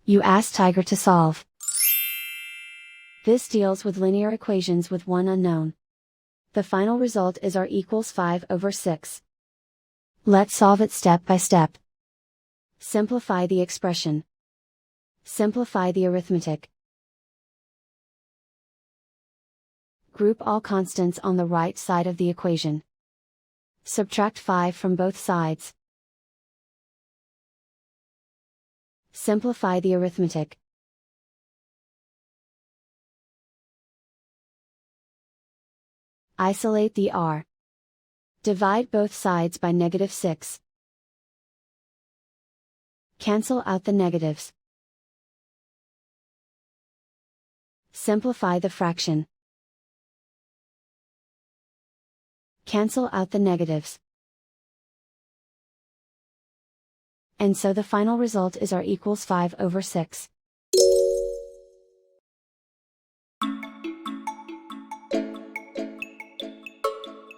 You ask Tiger to solve. This deals with linear equations with one unknown. The final result is r equals 5/6. Let's solve it step by step. Simplify the expression. Simplify the arithmetic. Group all constants on the right side of the equation. Subtract 5 from both sides. Simplify the arithmetic. Isolate the r. Divide both sides by -6. Cancel out the negatives. Simplify the fraction. Cancel out the negatives. And so the final result is r equals 5/6.